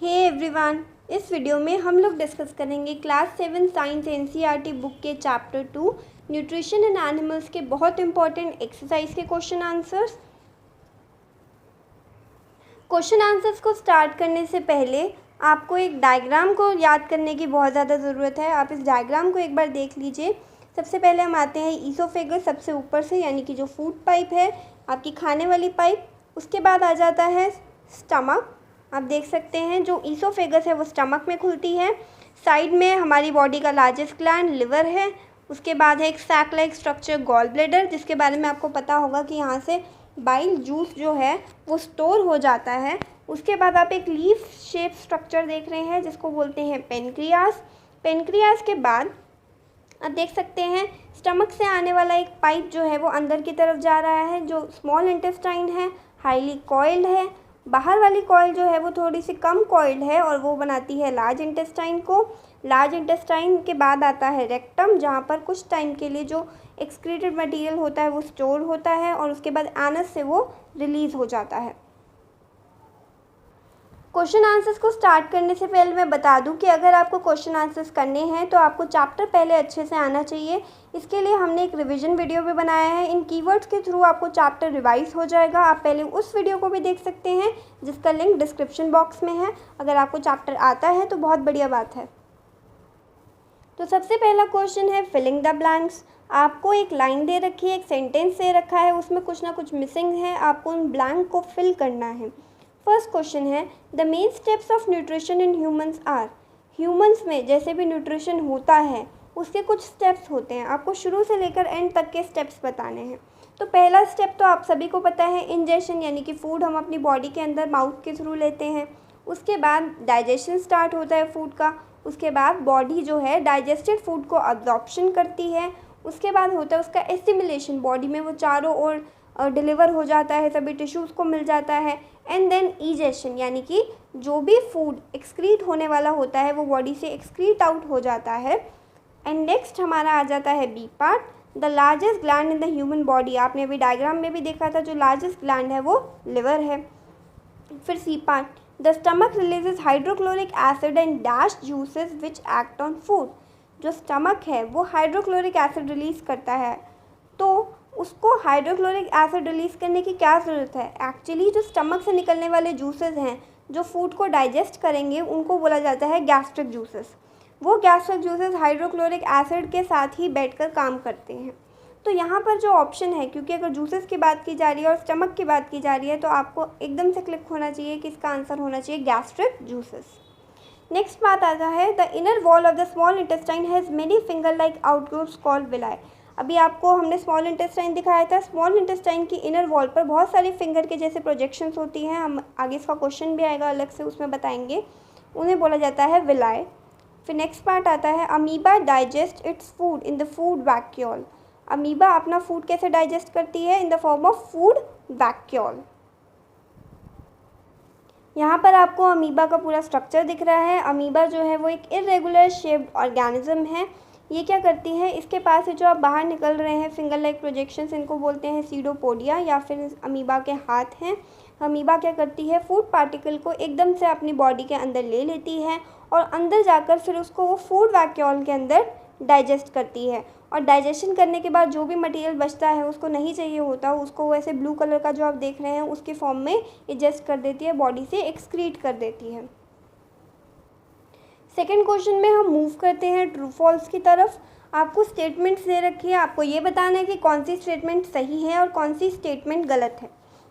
Hey everyone, इस video में हम लोग डिस्कस करेंगे क्लास 7 साइंस एनसीईआरटी बुक के चैप्टर 2 न्यूट्रिशन इन एनिमल्स के बहुत इंपॉर्टेंट एक्सरसाइज के क्वेश्चन आंसर्स। क्वेश्चन आंसर्स को स्टार्ट करने से पहले आपको एक डायग्राम को याद करने की बहुत ज़्यादा ज़रूरत है। आप इस डायग्राम को एक बार देख लीजिए। सबसे पहले हम आते हैं ईसोफेगस, सबसे ऊपर से, यानी कि जो फूड पाइप है, आपकी खाने वाली पाइप। उसके बाद आ जाता है स्टमक। आप देख सकते हैं जो ईसोफेगस है वो स्टमक में खुलती है। साइड में हमारी बॉडी का लार्जेस्ट ग्लैंड लिवर है। उसके बाद है एक sac like structure gall bladder, जिसके बारे में आपको पता होगा कि यहाँ से बाइल जूस जो है वो स्टोर हो जाता है। उसके बाद आप एक लीफ शेप स्ट्रक्चर देख रहे हैं जिसको बोलते हैं पेनक्रियास। पेनक्रियास के बाद आप देख सकते हैं स्टमक से आने वाला एक पाइप जो है वो अंदर की तरफ जा रहा है, जो स्मॉल इंटेस्टाइन है, हाईली कॉइल्ड है। बाहर वाली कॉइल जो है वो थोड़ी सी कम कॉइल्ड है और वो बनाती है लार्ज इंटेस्टाइन को। लार्ज इंटेस्टाइन के बाद आता है रेक्टम, जहाँ पर कुछ टाइम के लिए जो एक्सक्रीटेड मटेरियल होता है वो स्टोर होता है और उसके बाद एनस से वो रिलीज़ हो जाता है। क्वेश्चन आंसर्स को स्टार्ट करने से पहले मैं बता दूं कि अगर आपको क्वेश्चन आंसर्स करने हैं तो आपको चैप्टर पहले अच्छे से आना चाहिए। इसके लिए हमने एक रिवीजन वीडियो भी बनाया है। इन कीवर्ड्स के थ्रू आपको चैप्टर रिवाइज हो जाएगा। आप पहले उस वीडियो को भी देख सकते हैं जिसका लिंक डिस्क्रिप्शन बॉक्स में है। अगर आपको चैप्टर आता है तो बहुत बढ़िया बात है। तो सबसे पहला क्वेश्चन है फिलिंग द ब्लैंक्स। आपको एक लाइन दे रखी है, एक सेंटेंस दे रखा है, उसमें कुछ ना कुछ मिसिंग है, आपको उन ब्लैंक को फिल करना है। फर्स्ट क्वेश्चन है the main steps of nutrition in humans are. Humans में जैसे भी न्यूट्रिशन होता है उसके कुछ स्टेप्स होते हैं, आपको शुरू से लेकर एंड तक के स्टेप्स बताने हैं। तो पहला स्टेप तो आप सभी को पता है, इंजेशन, यानी कि फूड हम अपनी बॉडी के अंदर माउथ के थ्रू लेते हैं। उसके बाद डाइजेशन स्टार्ट होता है फूड का। उसके बाद बॉडी जो है डाइजेस्टेड फूड को अब्जॉर्प्शन करती है। उसके बाद होता है उसका एसिमिलेशन, बॉडी में वो चारों ओर डिलीवर हो जाता है, सभी टिश्यूज़ को मिल जाता है। एंड देन ईजेशन, यानी कि जो भी फूड एक्सक्रीट होने वाला होता है वो बॉडी से एक्सक्रीट आउट हो जाता है। एंड नेक्स्ट हमारा आ जाता है B part, the largest gland in the human body. आपने अभी डायग्राम में भी देखा था, जो लार्जेस्ट ग्लैंड है वो लिवर है। फिर C part, the stomach releases hydrochloric acid and dash juices which act on food. जो स्टमक है वो हाइड्रोक्लोरिक एसिड रिलीज़ करता है। तो उसको हाइड्रोक्लोरिक एसिड रिलीज़ करने की क्या ज़रूरत है? एक्चुअली जो स्टमक से निकलने वाले जूसेस हैं जो फूड को डाइजेस्ट करेंगे उनको बोला जाता है गैस्ट्रिक जूसेस। वो गैस्ट्रिक जूसेस हाइड्रोक्लोरिक एसिड के साथ ही बैठकर काम करते हैं। तो यहाँ पर जो ऑप्शन है, क्योंकि अगर जूसेस की बात की जा रही है और स्टमक की बात की जा रही है तो आपको एकदम से क्लिक होना चाहिए कि इसका आंसर होना चाहिए गैस्ट्रिक जूसेस। नेक्स्ट बात आता है the inner wall of the small intestine has many finger like outgrowths called villi. अभी आपको हमने स्मॉल इंटेस्टाइन दिखाया था। स्मॉल इंटेस्टाइन की इनर वॉल पर बहुत सारी फिंगर के जैसे प्रोजेक्शंस होती हैं। हम आगे इसका क्वेश्चन भी आएगा अलग से, उसमें बताएंगे। उन्हें बोला जाता है विलाई। फिर नेक्स्ट पार्ट आता है amoeba digest its food in the food vacuole. Amoeba अपना फूड कैसे डाइजेस्ट करती है? In the form of food vacuole. यहाँ पर आपको अमीबा का पूरा स्ट्रक्चर दिख रहा है। अमीबा जो है वो एक इरेगुलर शेप्ड ऑर्गेनिज्म है। ये क्या करती है, इसके पास से जो आप बाहर निकल रहे हैं फिंगर लाइक प्रोजेक्शंस, इनको बोलते हैं सीडोपोडिया या फिर अमीबा के हाथ हैं। अमीबा क्या करती है, फूड पार्टिकल को एकदम से अपनी बॉडी के अंदर ले लेती है और अंदर जाकर फिर उसको वो फूड वैक्यूल के अंदर डाइजेस्ट करती है। और डाइजेशन करने के बाद जो भी मटेरियल बचता है उसको नहीं चाहिए होता, उसको वैसे ब्लू कलर का जो आप देख रहे हैं उसके फॉर्म में एडजस्ट कर देती है, बॉडी से एक्सक्रीट कर देती है। सेकेंड क्वेश्चन में हम मूव करते हैं ट्रू फॉल्स की तरफ। आपको स्टेटमेंट्स दे रखी है, आपको ये बताना है कि कौन सी स्टेटमेंट सही है और कौन सी स्टेटमेंट गलत है।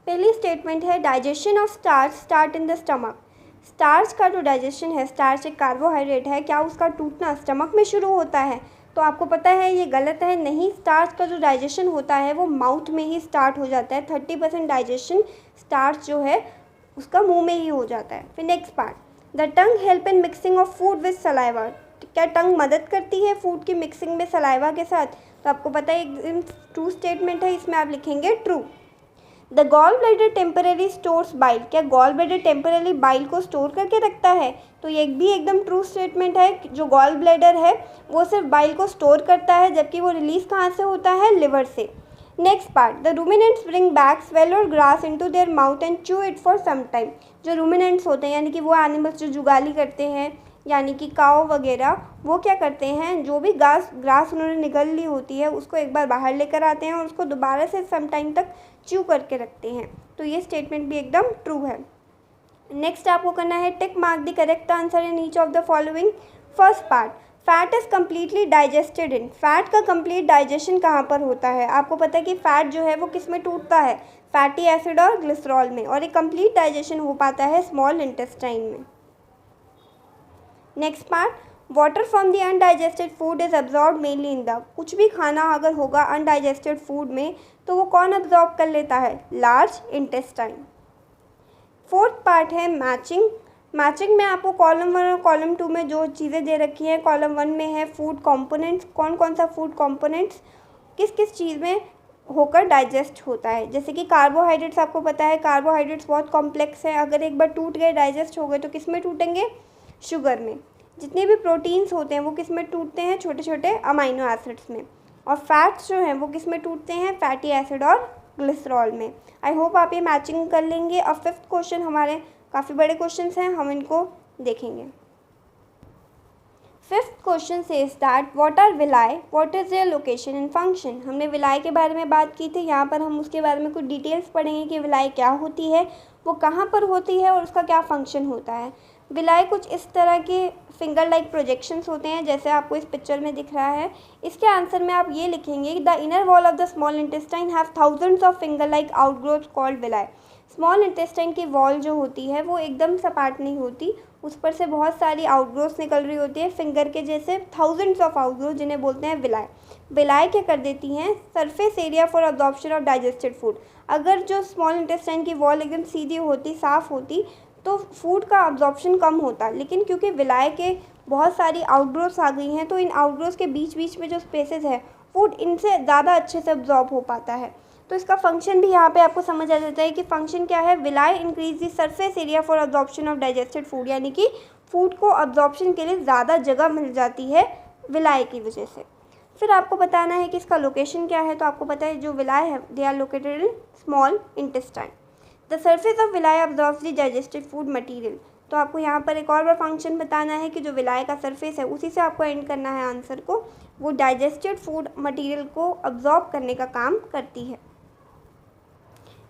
पहली स्टेटमेंट है digestion of starch start in the stomach. Starch का जो डाइजेशन है, स्टार्च एक कार्बोहाइड्रेट है, क्या उसका टूटना स्टमक में शुरू होता है? तो आपको पता है ये गलत है। नहीं, स्टार्च का जो डाइजेशन होता है वो माउथ में ही स्टार्ट हो जाता है। 30% डाइजेशन स्टार्च जो है उसका मुंह में ही हो जाता है। फिर next part, the tongue help in mixing of food with saliva. क्या टंग मदद करती है फूड की मिक्सिंग में सलाइवा के साथ? तो आपको पता है एकदम ट्रू स्टेटमेंट है, इसमें आप लिखेंगे true. The gall bladder temporary stores bile. क्या गॉल ब्लैडर टेम्पररी बाइल को स्टोर करके रखता है? तो ये भी एकदम ट्रू स्टेटमेंट है। जो गॉल ब्लैडर है वो सिर्फ बाइल को स्टोर करता है, जबकि वो रिलीज़ कहाँ से होता है? लिवर से। Next part, the ruminants bring back swallowed grass into their mouth and chew it for some time. जो रूमिनेंट्स होते हैं यानी कि वो एनिमल्स जो जुगाली करते हैं यानी कि काऊ वगैरह, वो क्या करते हैं, जो भी ग्रास उन्होंने निगल ली होती है उसको एक बार बाहर लेकर आते हैं और उसको दोबारा से सम टाइम तक च्यू करके रखते हैं। तो ये स्टेटमेंट भी एकदम ट्रू है। नेक्स्ट आपको करना है tick mark the correct answer in each of the following. First part, fat is completely digested in. Fat का कंप्लीट डाइजेशन कहाँ पर होता है? आपको पता है कि फैट जो है वो किस में टूटता है? फैटी एसिड और ग्लिसरॉल में। और एक कंप्लीट डाइजेशन हो पाता है स्मॉल इंटेस्टाइन में। Next part, water from the undigested food is absorb mainly in the. कुछ भी खाना अगर होगा अनडाइजेस्टेड फूड में तो वो कौन अब्जॉर्ब कर लेता है? Large intestine. फोर्थ पार्ट है मैचिंग। मैचिंग में आपको कॉलम 1 और कॉलम 2 में जो चीज़ें दे रखी हैं, कॉलम 1 में है फूड कंपोनेंट्स, कौन कौन सा फूड कंपोनेंट्स किस किस चीज़ में होकर डाइजेस्ट होता है। जैसे कि कार्बोहाइड्रेट्स, आपको पता है कार्बोहाइड्रेट्स बहुत कॉम्प्लेक्स है, अगर एक बार टूट गए डाइजेस्ट हो गए तो किस में टूटेंगे? शुगर में। जितने भी प्रोटीन्स होते हैं वो किस में टूटते हैं? छोटे छोटे अमाइनो एसिड्स में। और फैट्स जो हैं वो किस में टूटते हैं? फैटी एसिड और ग्लिसरॉल में। आई होप आप ये मैचिंग कर लेंगे। अब फिफ्थ क्वेश्चन, हमारे काफ़ी बड़े क्वेश्चंस हैं, हम इनको देखेंगे। Fifth question says that what are villi, what is their location and function. हमने विलाई के बारे में बात की थी, यहाँ पर हम उसके बारे में कुछ डिटेल्स पढ़ेंगे कि विलाई क्या होती है, वो कहाँ पर होती है और उसका क्या फंक्शन होता है। विलाई कुछ इस तरह के फिंगर लाइक प्रोजेक्शंस होते हैं जैसे आपको इस पिक्चर में दिख रहा है। इसके आंसर में आप ये लिखेंगे, the inner wall of the small intestine have thousands of finger like outgrowth called villi. Small intestine की वॉल जो होती है वो एकदम सपाट नहीं होती, उस पर से बहुत सारी आउटग्रोथ निकल रही होती है फिंगर के जैसे, थाउजेंड्स ऑफ आउटग्रोथ, जिन्हें बोलते हैं विलाई। विलाई क्या कर देती हैं? Surface area for absorption of digested food. अगर जो स्मॉल इंटेस्टाइन की वॉल एकदम सीधी होती, साफ़ होती, तो फूड का अब्जॉर्प्शन कम होता, लेकिन क्योंकि विलाई के बहुत सारी आउटग्रोथ्स आ गई हैं तो इन आउटग्रोथ्स के बीच बीच में जो स्पेसेस है फूड इनसे ज़्यादा अच्छे से अब्जॉर्ब हो पाता है। तो इसका फंक्शन भी यहाँ पे आपको समझ आ जाता है कि फंक्शन क्या है। Villi increase the surface area for absorption of digested food, यानी कि फूड को अब्जॉर्प्शन के लिए ज़्यादा जगह मिल जाती है विलाई की वजह से। फिर आपको बताना है कि इसका लोकेशन क्या है। तो आपको पता है जो विलाई है they are located in small intestine. The surface of villi absorbs the digested food material. तो आपको यहाँ पर एक और बार फंक्शन बताना है कि जो विलाई का सरफेस है उसी से आपको एंड करना है आंसर को, वो डाइजेस्टेड फूड मटीरियल को अब्जॉर्ब करने का काम करती है।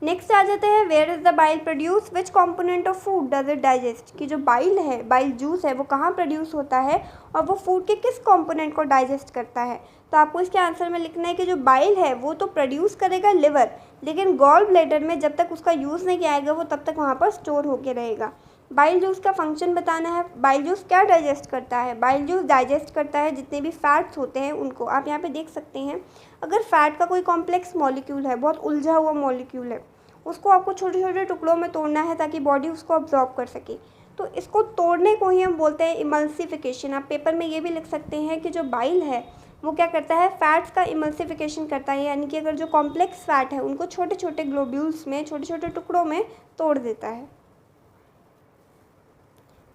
नेक्स्ट आ जाता है, where is the bile produce, which component of food does it digest. कि जो बाइल है, बाइल जूस है, वो कहाँ प्रोड्यूस होता है और वो फूड के किस कंपोनेंट को डाइजेस्ट करता है। तो आपको इसके आंसर में लिखना है कि जो बाइल है वो तो प्रोड्यूस करेगा लिवर, लेकिन गॉल ब्लैडर में जब तक उसका यूज़ नहीं किया जाएगा वो तब तक वहाँ पर स्टोर होके रहेगा। बाइल जूस का फंक्शन बताना है। बाइल जूस क्या डाइजेस्ट करता है? बाइल जूस डाइजेस्ट करता है जितने भी फैट्स होते हैं उनको। आप यहाँ पे देख सकते हैं, अगर फैट का कोई कॉम्प्लेक्स मॉलिक्यूल है, बहुत उलझा हुआ मॉलिक्यूल है, उसको आपको छोटे छोटे टुकड़ों में तोड़ना है ताकि बॉडी उसको अब्जॉर्ब कर सके। तो इसको तोड़ने को ही हम बोलते हैं इमल्सिफिकेशन। आप पेपर में ये भी लिख सकते हैं कि जो बाइल है वो क्या करता है? फैट्स का इमल्सिफिकेशन करता है, यानी कि अगर जो कॉम्प्लेक्स फैट है उनको छोटे छोटे ग्लोब्यूल्स में, छोटे छोटे टुकड़ों में तोड़ देता है।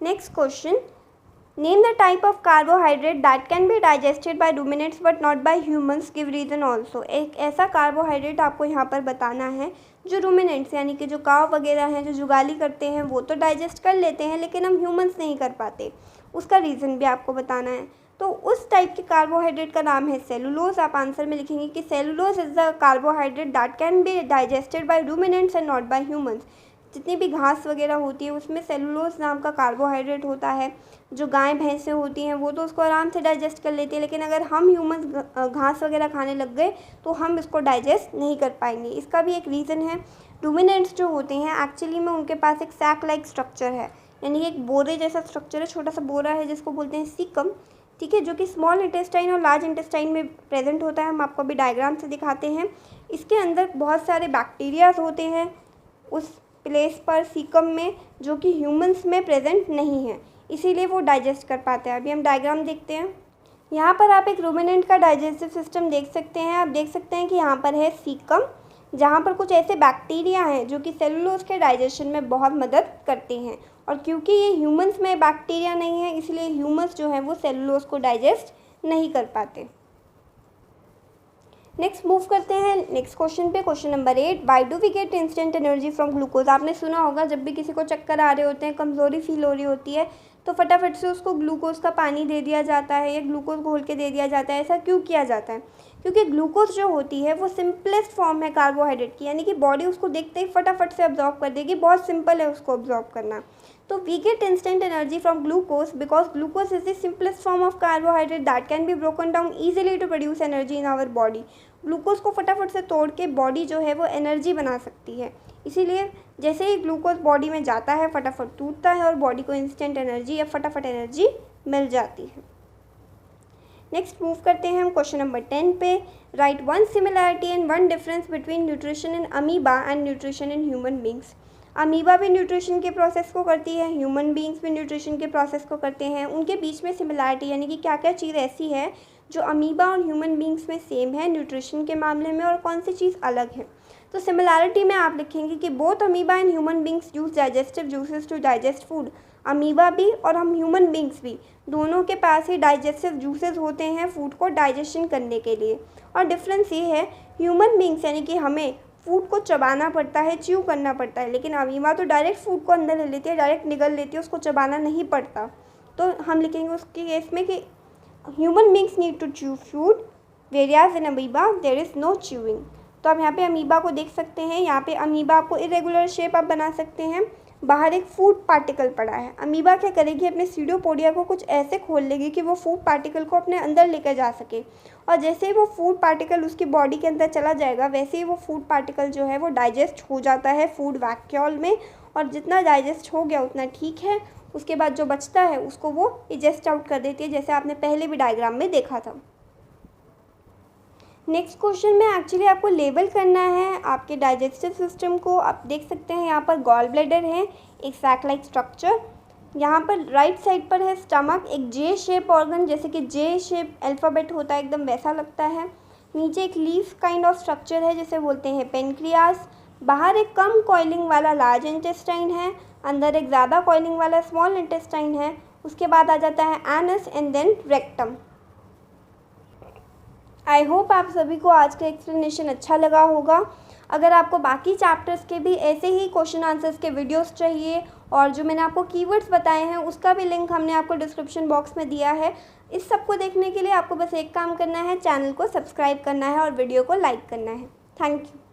Next question, name the type of carbohydrate that can be digested by ruminants but not by humans, give reason also. एक ऐसा कार्बोहाइड्रेट आपको यहाँ पर बताना है जो रूमिनेंट्स यानी कि जो काव वगैरह हैं, जो जुगाली करते हैं, वो तो डाइजेस्ट कर लेते हैं लेकिन हम ह्यूमंस नहीं कर पाते, उसका रीज़न भी आपको बताना है। तो उस टाइप के कार्बोहाइड्रेट का नाम है सेलुलोज। आप आंसर में लिखेंगे कि cellulose is the carbohydrate that can be digested by ruminants and not by humans. जितनी भी घास वगैरह होती है उसमें सेलुलोज नाम का कार्बोहाइड्रेट होता है। जो गाय भैंसें होती हैं वो तो उसको आराम से डाइजेस्ट कर लेती है, लेकिन अगर हम ह्यूमंस घास वगैरह खाने लग गए तो हम इसको डाइजेस्ट नहीं कर पाएंगे। इसका भी एक रीज़न है। रूमिनेंट्स जो होते हैं एक्चुअली में उनके पास एक सैक लाइक स्ट्रक्चर है, यानी कि एक बोरे जैसा स्ट्रक्चर है, छोटा सा बोरा है जिसको बोलते हैं सीकम, ठीक है, जो कि स्मॉल इंटेस्टाइन और लार्ज इंटेस्टाइन में प्रेजेंट होता है। हम आपको अभी डायग्राम से दिखाते हैं। इसके अंदर बहुत सारे बैक्टीरियाज होते हैं उस प्लेस पर सीकम में, जो कि ह्यूमंस में प्रेजेंट नहीं है, इसीलिए वो डाइजेस्ट कर पाते हैं। अभी हम डायग्राम देखते हैं। यहाँ पर आप एक रूमिनेंट का डाइजेस्टिव सिस्टम देख सकते हैं। आप देख सकते हैं कि यहाँ पर है सीकम, जहाँ पर कुछ ऐसे बैक्टीरिया हैं जो कि सेलुलोज के डाइजेशन में बहुत मदद करते हैं, और क्योंकि ये ह्यूमंस में बैक्टीरिया नहीं है इसलिए ह्यूमंस जो हैं वो सेलुलोज को डाइजेस्ट नहीं कर पाते। नेक्स्ट मूव करते हैं नेक्स्ट क्वेश्चन पे। Question number 8, why do we get instant energy from glucose. आपने सुना होगा जब भी किसी को चक्कर आ रहे होते हैं, कमज़ोरी फील हो रही होती है, तो फटाफट से उसको ग्लूकोज का पानी दे दिया जाता है या ग्लूकोज घोल के दे दिया जाता है। ऐसा क्यों किया जाता है? क्योंकि ग्लूकोज जो होती है वो सिंपलेस्ट फॉर्म है कार्बोहाइड्रेट की, यानी कि बॉडी उसको देखते ही फटाफट से अब्जॉर्ब कर देगी, बहुत सिंपल है उसको अब्जॉर्ब करना। तो we get instant energy from glucose because glucose is the simplest form of carbohydrate that can be broken down easily to produce energy in our body. Glucose को फटाफट से तोड़ के बॉडी जो है वो एनर्जी बना सकती है, इसीलिए जैसे ही ग्लूकोज बॉडी में जाता है फटाफट टूटता है और बॉडी को इंस्टेंट एनर्जी या फटाफट एनर्जी मिल जाती है। नेक्स्ट मूव करते हैं हम क्वेश्चन नंबर 10 पे। Right one similarity and one difference between nutrition in amoeba and nutrition in human beings. Amoeba भी न्यूट्रिशन के प्रोसेस को करती है, ह्यूमन बींग्स भी न्यूट्रिशन के प्रोसेस को करते हैं। उनके बीच में सिमिलैरिटी यानी कि क्या क्या चीज़ ऐसी है जो अमीबा और ह्यूमन बींग्स में सेम है न्यूट्रिशन के मामले में, और कौन सी चीज़ अलग है। तो सिमिलैरिटी में आप लिखेंगे कि both amoeba and human beings use digestive juices to digest food. Amoeba भी और हम ह्यूमन बींग्स भी, दोनों के पास ही डाइजेस्टिव जूसेस होते हैं फूड को डाइजेशन करने के लिए। और डिफरेंस ये है, ह्यूमन बींग्स यानी कि हमें फूड को चबाना पड़ता है, च्यू करना पड़ता है, लेकिन अमीबा तो डायरेक्ट फूड को अंदर ले लेती है, डायरेक्ट निगल लेती है, उसको चबाना नहीं पड़ता। तो हम लिखेंगे उसके केस में कि human beings need to chew food whereas in amoeba there is no chewing. तो आप यहाँ पे अमीबा को देख सकते हैं, यहाँ पे अमीबा आपको इरेगुलर शेप आप बना सकते हैं, बाहर एक फूड पार्टिकल पड़ा है। अमीबा क्या करेगी, अपने सीडोपोडिया को कुछ ऐसे खोल लेगी कि वो फूड पार्टिकल को अपने अंदर लेकर जा सके, और जैसे ही वो फूड पार्टिकल उसकी बॉडी के अंदर चला जाएगा वैसे ही वो फूड पार्टिकल जो है वो डाइजेस्ट हो जाता है फूड वैक्यूल में, और जितना डाइजेस्ट हो गया उतना ठीक है। उसके बाद जो बचता है उसको वो इजेस्ट आउट कर देती है, जैसे आपने पहले भी डायग्राम में देखा था। नेक्स्ट क्वेश्चन में एक्चुअली आपको लेबल करना है आपके डाइजेस्टिव सिस्टम को। आप देख सकते हैं यहाँ पर गॉल ब्लैडर है, एक सैक लाइक स्ट्रक्चर, यहाँ पर राइट साइड पर है स्टमक, एक जे शेप ऑर्गन, जैसे कि जे शेप अल्फ़ाबेट होता है एकदम वैसा लगता है। नीचे एक लीफ काइंड ऑफ स्ट्रक्चर है जिसे बोलते हैं पेनक्रियास। बाहर एक कम कॉइलिंग वाला लार्ज इंटेस्टाइन है, अंदर एक ज़्यादा कॉइलिंग वाला स्मॉल इंटेस्टाइन है। उसके बाद आ जाता है anus and then rectum. I hope आप सभी को आज का एक्सप्लेनेशन अच्छा लगा होगा। अगर आपको बाकी चैप्टर्स के भी ऐसे ही क्वेश्चन आंसर्स के वीडियोस चाहिए और जो मैंने आपको कीवर्ड्स बताए हैं उसका भी लिंक हमने आपको डिस्क्रिप्शन बॉक्स में दिया है। इस सब को देखने के लिए आपको बस एक काम करना है, चैनल को सब्सक्राइब करना है और वीडियो को लाइक करना है। Thank you.